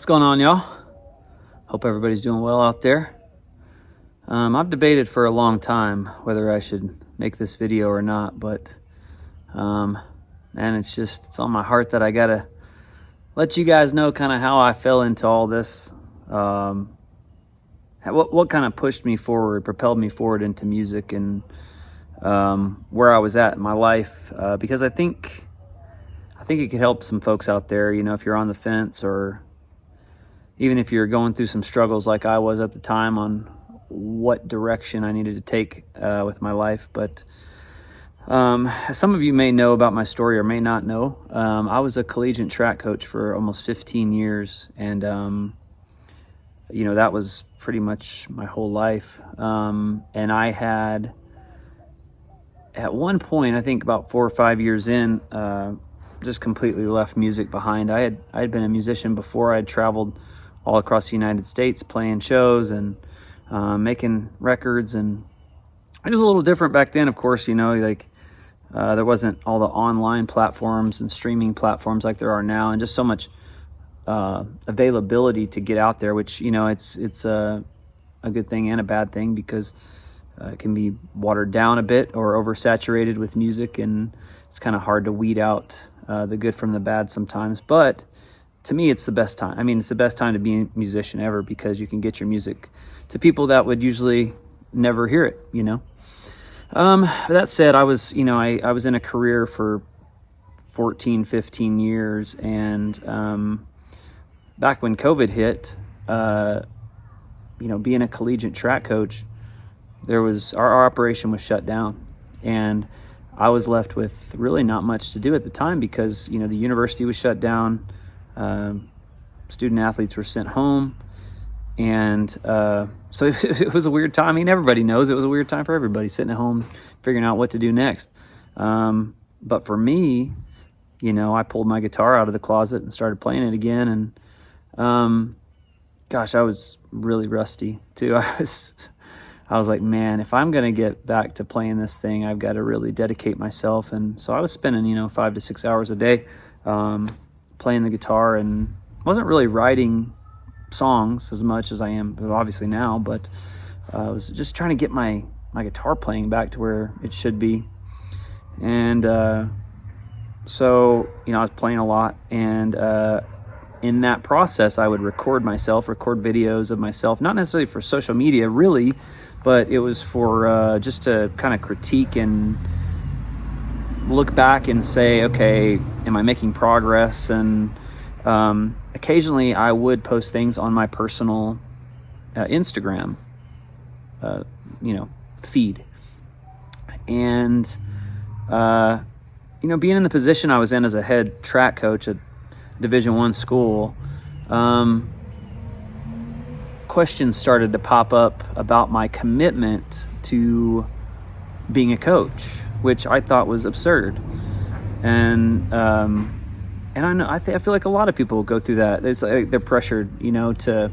going on, y'all? Hope everybody's doing well out there. I've debated for a long time whether I should make this video or not, but man, it's on my heart that I gotta let you guys know kind of how I fell into all this. What kind of pushed me forward, propelled me forward into music, and where I was at in my life, because I think it could help some folks out there, if you're on the fence, or even if you're going through some struggles like I was at the time on what direction I needed to take with my life. But some of you may know about my story or may not know. I was a collegiate track coach for almost 15 years, and that was pretty much my whole life. And I had, at one point, I think about 4 or 5 years in, just completely left music behind. I had been a musician before. I had traveled all across the United States playing shows and making records, and it was a little different back then, of course. There wasn't all the online platforms and streaming platforms like there are now, and just so much availability to get out there, which it's a good thing and a bad thing, because it can be watered down a bit or oversaturated with music, and it's kind of hard to weed out the good from the bad sometimes. But to me, it's the best time. I mean, it's the best time to be a musician ever, because you can get your music to people that would usually never hear it. That said, I was in a career for 14, 15 years, and back when COVID hit, being a collegiate track coach, our operation was shut down, and I was left with really not much to do at the time, because the university was shut down. Student athletes were sent home, and so it was a weird time. I mean, everybody knows it was a weird time for everybody, sitting at home figuring out what to do next. But for me, I pulled my guitar out of the closet and started playing it again, and gosh, I was really rusty too. I was like, man, if I'm gonna get back to playing this thing, I've got to really dedicate myself. And so I was spending 5 to 6 hours a day playing the guitar, and wasn't really writing songs as much as I am obviously now, but I was just trying to get my guitar playing back to where it should be. And so I was playing a lot, and in that process I would record videos of myself, not necessarily for social media really, but it was for just to kind of critique and look back and say, okay, am I making progress? And occasionally I would post things on my personal Instagram feed. And being in the position I was in as a head track coach at Division I school, questions started to pop up about my commitment to being a coach, which I thought was absurd. And I feel like a lot of people go through that. It's like they're pressured, to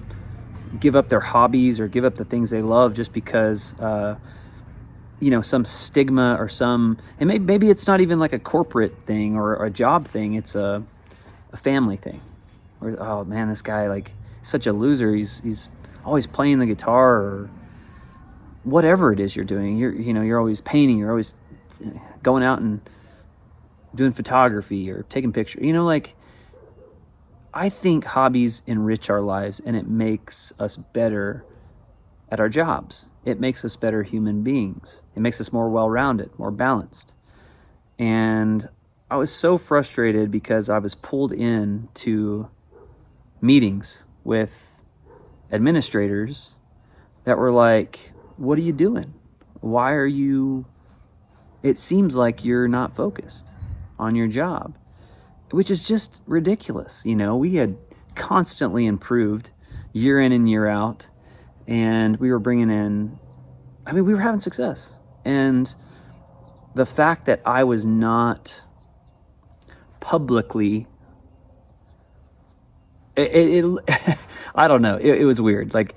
give up their hobbies or give up the things they love just because, some stigma or and maybe it's not even like a corporate thing or a job thing. It's a family thing. Or, oh man, this guy, like, such a loser. He's always playing the guitar, or whatever it is you're doing. You're always painting. You're always going out and doing photography or taking pictures. I think hobbies enrich our lives, and it makes us better at our jobs. It makes us better human beings. It makes us more well-rounded, more balanced. And I was so frustrated because I was pulled into meetings with administrators that were like, what are you doing? Why are you... It seems like you're not focused on your job, which is just ridiculous. We had constantly improved year in and year out, and we were bringing in, we were having success. And the fact that I was not publicly, I don't know, it was weird. Like,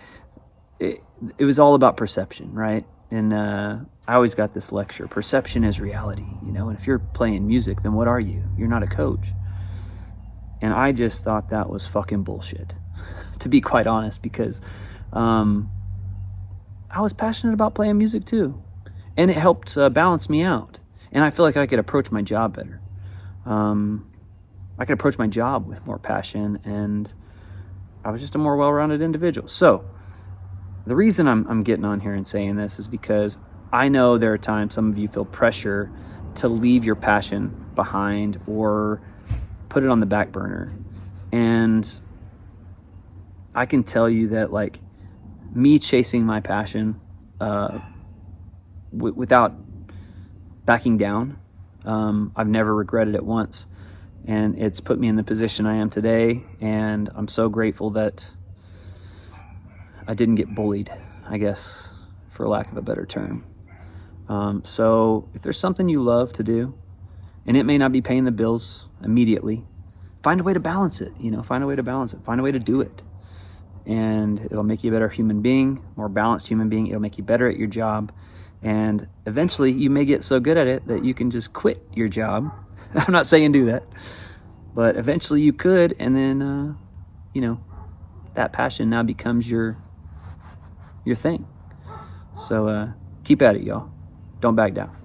it was all about perception, right? And I always got this lecture, perception is reality, and if you're playing music, then what are you? You're not a coach. And I just thought that was fucking bullshit. to be quite honest, because I was passionate about playing music too, and it helped balance me out. And I feel like I could approach my job better. I could approach my job with more passion, and I was just a more well-rounded individual. So the reason I'm getting on here and saying this is because I know there are times some of you feel pressure to leave your passion behind or put it on the back burner. And I can tell you that, like, me chasing my passion without backing down, I've never regretted it once. And it's put me in the position I am today. And I'm so grateful that I didn't get bullied, I guess, for lack of a better term. So if there's something you love to do, and it may not be paying the bills immediately, find a way to balance it, find a way to balance it, find a way to do it. And it'll make you a better human being, more balanced human being. It'll make you better at your job. And eventually you may get so good at it that you can just quit your job. I'm not saying do that, but eventually you could. And then, that passion now becomes your thing. So keep at it, y'all. Don't back down.